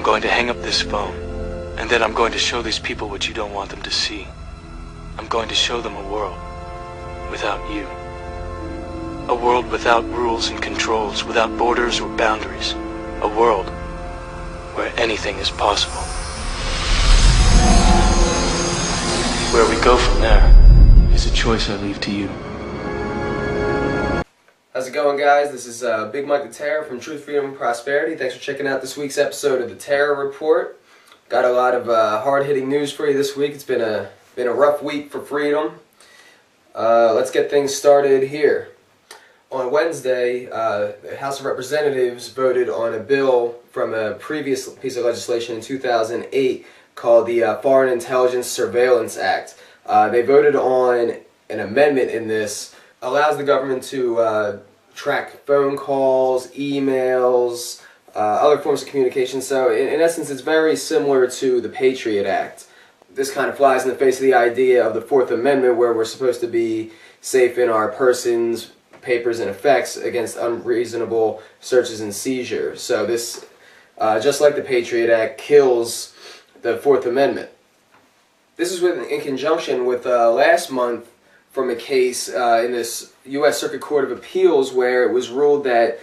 I'm going to hang up this phone, and then I'm going to show these people what you don't want them to see. I'm going to show them a world without you. A world without rules and controls, without borders or boundaries. A world where anything is possible. Where we go from there is a choice I leave to you. How's it going, guys? This is BigMikeTheTerror from Truth, Freedom, and Prosperity. Thanks for checking out this week's episode of the Terror Report. Got a lot of hard-hitting news for you this week. It's been a rough week for freedom. Let's get things started here. On Wednesday, the House of Representatives voted on a bill from a previous piece of legislation in 2008 called the Foreign Intelligence Surveillance Act. They voted on an amendment in this allows the government to track phone calls, emails, other forms of communication. So in essence, it's very similar to the Patriot Act. This kind of flies in the face of the idea of the Fourth Amendment, where we're supposed to be safe in our persons, papers, and effects against unreasonable searches and seizures. So this, just like the Patriot Act, kills the Fourth Amendment. This is in conjunction with last month from a case in this U.S. Circuit Court of Appeals where it was ruled that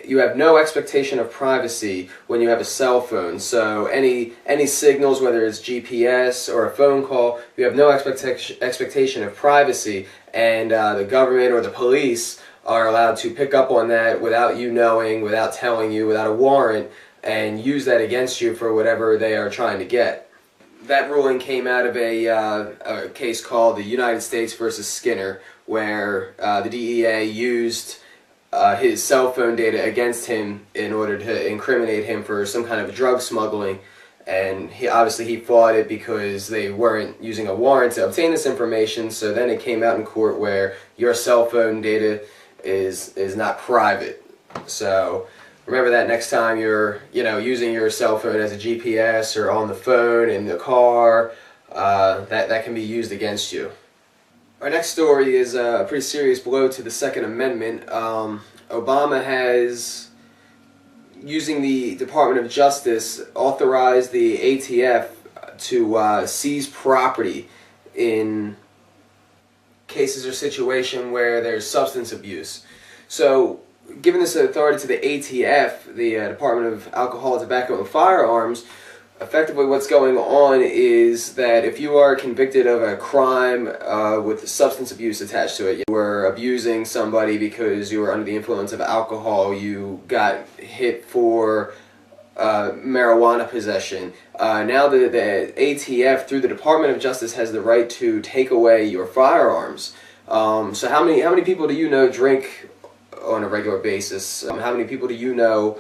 you have no expectation of privacy when you have a cell phone. So any signals, whether it's GPS or a phone call, you have no expectation of privacy, and the government or the police are allowed to pick up on that without you knowing, without telling you, without a warrant, and use that against you for whatever they are trying to get. That ruling came out of a case called the United States versus Skinner, where the DEA used his cell phone data against him in order to incriminate him for some kind of drug smuggling, and he fought it because they weren't using a warrant to obtain this information. So then it came out in court where your cell phone data is not private. So remember that next time you're using your cell phone as a GPS or on the phone in the car, that can be used against you. Our next story is a pretty serious blow to the Second Amendment. Obama has, using the Department of Justice, authorized the ATF to seize property in cases or situations where there's substance abuse. So, given this authority to the ATF, the Department of Alcohol, Tobacco, and Firearms, effectively what's going on is that if you are convicted of a crime with substance abuse attached to it, you were abusing somebody because you were under the influence of alcohol, you got hit for marijuana possession, now the ATF, through the Department of Justice, has the right to take away your firearms. So how many people do you know drink on a regular basis? How many people do you know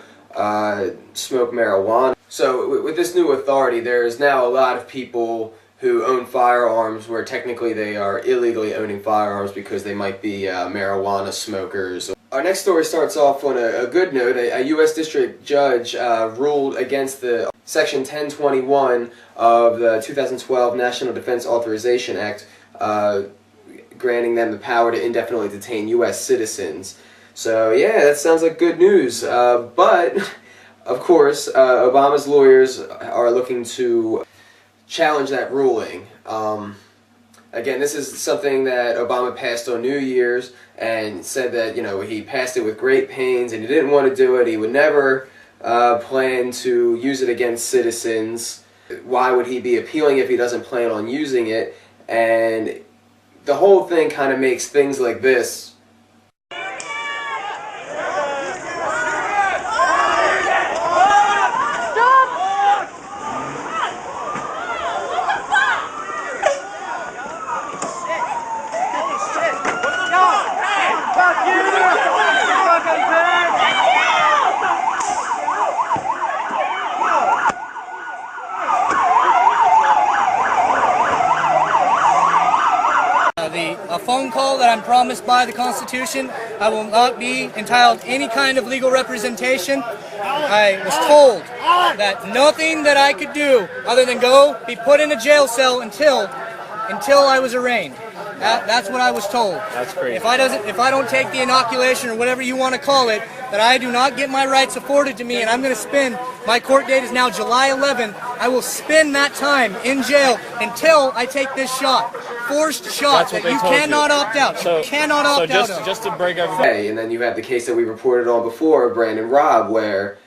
smoke marijuana? So with this new authority, there's now a lot of people who own firearms where technically they are illegally owning firearms because they might be marijuana smokers. Our next story starts off on a good note. A U.S. District Judge ruled against the Section 1021 of the 2012 National Defense Authorization Act, granting them the power to indefinitely detain U.S. citizens. So yeah, that sounds like good news, but of course Obama's lawyers are looking to challenge that ruling. Again, this is something that Obama passed on New Year's and said that, he passed it with great pains and he didn't want to do it. He would never plan to use it against citizens. Why would he be appealing if he doesn't plan on using it? And the whole thing kind of makes things like this. A phone call that I'm promised by the Constitution. I will not be entitled to any kind of legal representation. I was told that nothing that I could do other than be put in a jail cell until I was arraigned. That's what I was told. That's crazy. If I don't take the inoculation or whatever you want to call it, that I do not get my rights afforded to me, and I'm going to spend, my court date is now July 11th, I will spend that time in jail until I take this shot. Forced shot that you cannot opt out. You cannot opt out of. Just to break everybody. And then you have the case that we reported on before, Brandon Robb, where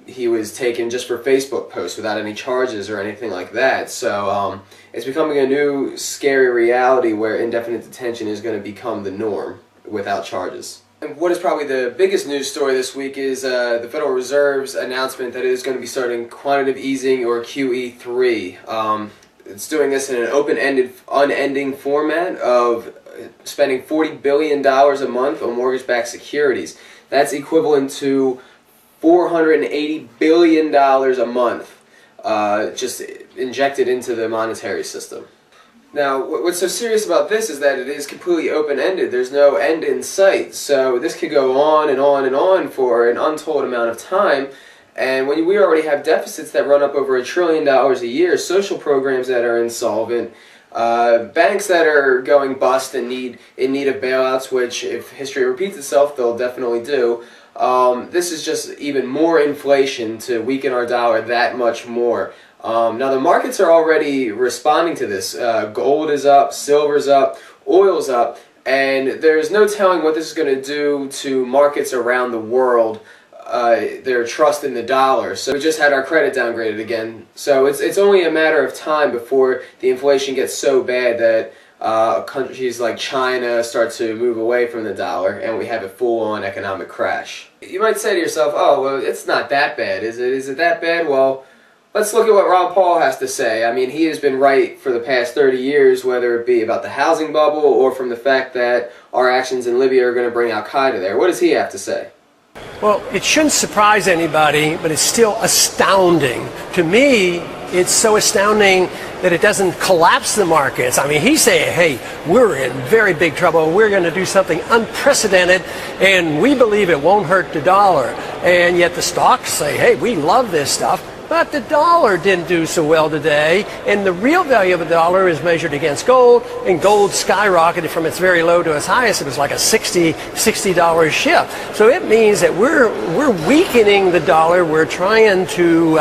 he was taken just for Facebook posts without any charges or anything like that. So it's becoming a new scary reality where indefinite detention is going to become the norm without charges. And what is probably the biggest news story this week is the Federal Reserve's announcement that it is going to be starting quantitative easing, or QE3. It's doing this in an open-ended, unending format of spending $40 billion a month on mortgage-backed securities. That's equivalent to $480 billion a month just injected into the monetary system. Now, what's so serious about this is that it is completely open-ended. There's no end in sight. So this could go on and on and on for an untold amount of time. And when we already have deficits that run up over $1 trillion a year, social programs that are insolvent, banks that are going bust and in need of bailouts, which if history repeats itself, they'll definitely do. This is just even more inflation to weaken our dollar that much more. Now the markets are already responding to this. Gold is up, silver's up, oil's up, and there's no telling what this is going to do to markets around the world. Their trust in the dollar. So we just had our credit downgraded again. So it's only a matter of time before the inflation gets so bad that countries like China start to move away from the dollar and we have a full-on economic crash. You might say to yourself, oh, well, it's not that bad, is it? Is it that bad? Well, let's look at what Ron Paul has to say. I mean, he has been right for the past 30 years, whether it be about the housing bubble or from the fact that our actions in Libya are going to bring al-Qaeda there. What does he have to say? Well, it shouldn't surprise anybody, but it's still astounding. To me, it's so astounding that it doesn't collapse the markets. I mean, he's saying, hey, we're in very big trouble. We're going to do something unprecedented, and we believe it won't hurt the dollar. And yet the stocks say, hey, we love this stuff. But the dollar didn't do so well today, and the real value of a dollar is measured against gold, and gold skyrocketed from its very low to its highest. It was like a $60 shift. So it means that we're weakening the dollar. We're trying to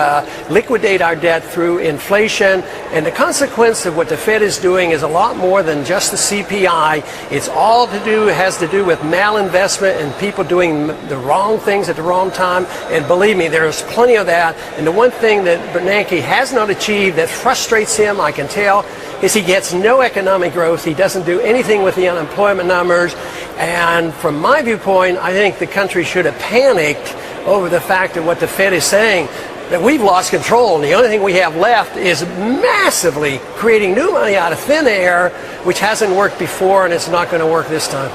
liquidate our debt through inflation, and the consequence of what the Fed is doing is a lot more than just the CPI. It's all has to do with malinvestment and people doing the wrong things at the wrong time. And believe me, there's plenty of that. And the one thing that Bernanke has not achieved that frustrates him, I can tell, is he gets no economic growth. He doesn't do anything with the unemployment numbers. And from my viewpoint, I think the country should have panicked over the fact that what the Fed is saying, that we've lost control, and the only thing we have left is massively creating new money out of thin air, which hasn't worked before, and it's not going to work this time.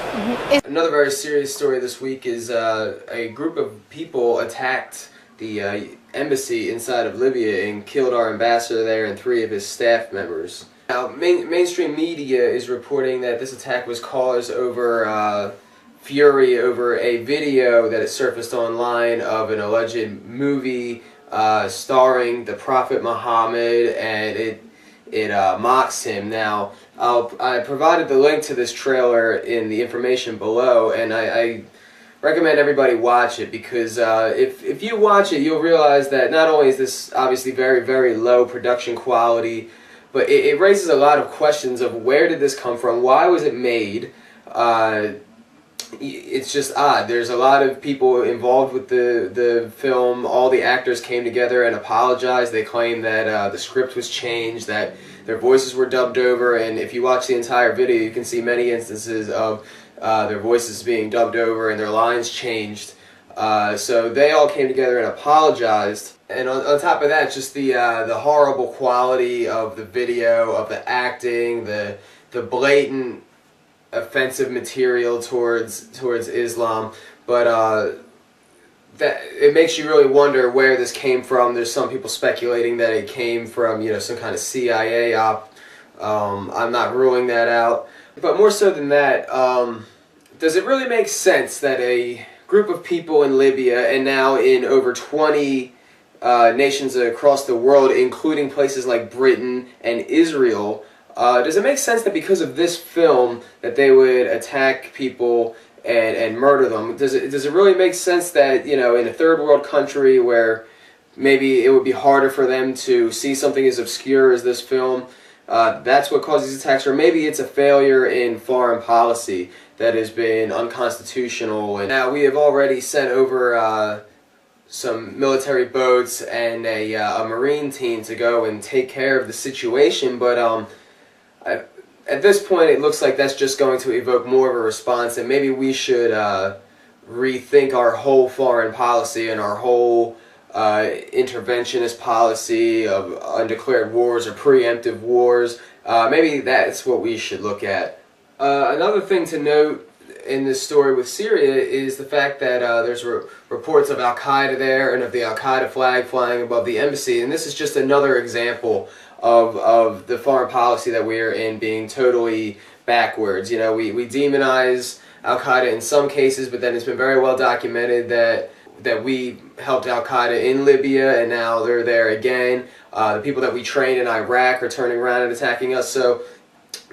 Another very serious story this week is a group of people attacked the embassy inside of Libya and killed our ambassador there and 3 of his staff members. Now, mainstream media is reporting that this attack was caused over fury over a video that has surfaced online of an alleged movie starring the Prophet Muhammad, and it mocks him. Now, I provided the link to this trailer in the information below, and I recommend everybody watch it, because if you watch it, you'll realize that not only is this obviously very, very low production quality, but it raises a lot of questions of where did this come from, why was it made. It's just odd. There's a lot of people involved with the film. All the actors came together and apologized. They claim that the script was changed, that their voices were dubbed over, and if you watch the entire video, you can see many instances of their voices being dubbed over and their lines changed. So they all came together and apologized. And on top of that, just the horrible quality of the video, of the acting, the blatant offensive material towards Islam. But that it makes you really wonder where this came from. There's some people speculating that it came from, you know, some kind of CIA op. I'm not ruling that out. But more so than that, does it really make sense that a group of people in Libya, and now in over 20 nations across the world, including places like Britain and Israel, Does it make sense that because of this film that they would attack people and murder them? Does it really make sense that, you know, in a third world country where maybe it would be harder for them to see something as obscure as this film, that's what causes these attacks? Or maybe it's a failure in foreign policy that has been unconstitutional. And now we have already sent over some military boats and a Marine team to go and take care of the situation, but at this point it looks like that's just going to evoke more of a response, and maybe we should rethink our whole foreign policy and our whole interventionist policy of undeclared wars or preemptive wars. Maybe that's what we should look at. Another thing to note in this story with Syria is the fact that there's reports of Al-Qaeda there and of the Al-Qaeda flag flying above the embassy, and this is just another example of the foreign policy that we're in being totally backwards. You know, we demonize Al-Qaeda in some cases, but then it's been very well documented that we helped Al-Qaeda in Libya, and now they're there again. The people that we trained in Iraq are turning around and attacking us. So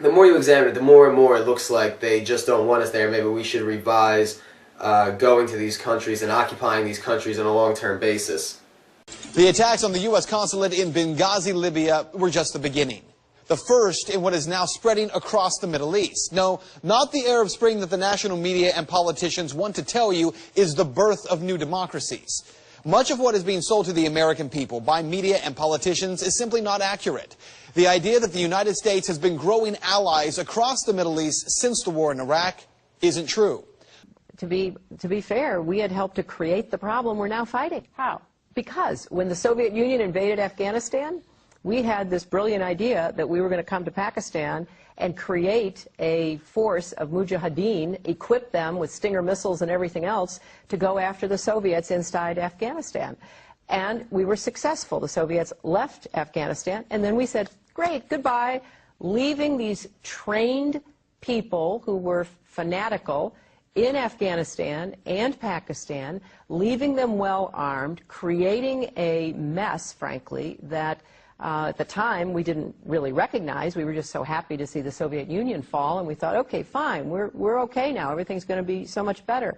the more you examine it, the more and more it looks like they just don't want us there. Maybe we should revise going to these countries and occupying these countries on a long-term basis. The attacks on the U.S. consulate in Benghazi, Libya were just the beginning. The first in what is now spreading across the Middle East. No, not the Arab Spring that the national media and politicians want to tell you is the birth of new democracies. Much of what is being sold to the American people by media and politicians is simply not accurate. The idea that the United States has been growing allies across the Middle East since the war in Iraq isn't true. To be fair, we had helped to create the problem we're now fighting. How? Because when the Soviet Union invaded Afghanistan, we had this brilliant idea that we were going to come to Pakistan and create a force of mujahideen, equip them with Stinger missiles and everything else to go after the Soviets inside Afghanistan. And we were successful. The Soviets left Afghanistan, and then we said, great, goodbye, leaving these trained people who were fanatical in Afghanistan and Pakistan, leaving them well armed, creating a mess, frankly, that at the time we didn't really recognize. We were just so happy to see the Soviet Union fall, and we thought, okay, fine, we're okay now, everything's going to be so much better.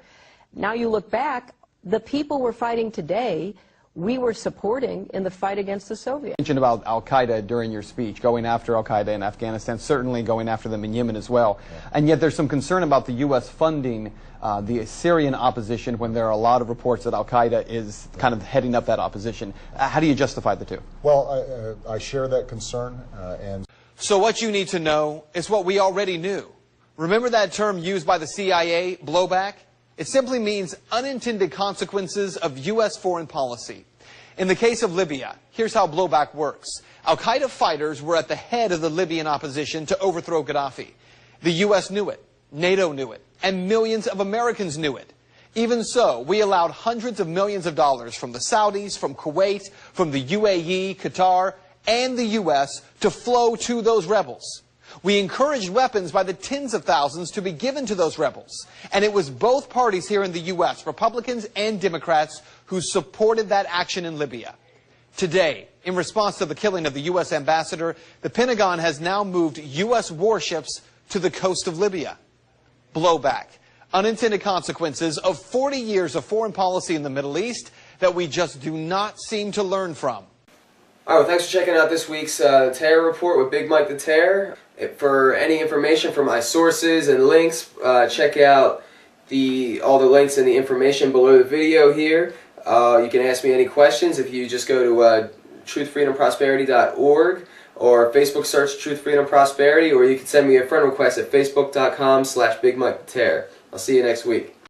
Now you look back, the people we're fighting today, we were supporting in the fight against the Soviets. You mentioned about Al-Qaeda during your speech, going after Al-Qaeda in Afghanistan, certainly going after them in Yemen as well. Yeah. And yet there's some concern about the U.S. funding the Syrian opposition when there are a lot of reports that Al-Qaeda is kind of heading up that opposition. How do you justify the two? Well, I share that concern. So what you need to know is what we already knew. Remember that term used by the CIA, blowback? It simply means unintended consequences of U.S. foreign policy. In the case of Libya, here's how blowback works. Al-Qaeda fighters were at the head of the Libyan opposition to overthrow Gaddafi. The U.S. knew it, NATO knew it, and millions of Americans knew it. Even so, we allowed hundreds of millions of dollars from the Saudis, from Kuwait, from the UAE, Qatar, and the U.S. to flow to those rebels. We encouraged weapons by the tens of thousands to be given to those rebels. And it was both parties here in the U.S., Republicans and Democrats, who supported that action in Libya. Today, in response to the killing of the U.S. ambassador, the Pentagon has now moved U.S. warships to the coast of Libya. Blowback. Unintended consequences of 40 years of foreign policy in the Middle East that we just do not seem to learn from. Alright, well, thanks for checking out this week's Terror Report with Big Mike the Terror. For any information from my sources and links, check out all the links and the information below the video here. You can ask me any questions if you just go to truthfreedomprosperity.org or Facebook search Truth Freedom Prosperity, or you can send me a friend request at facebook.com/BigMikeTheTerror. I'll see you next week.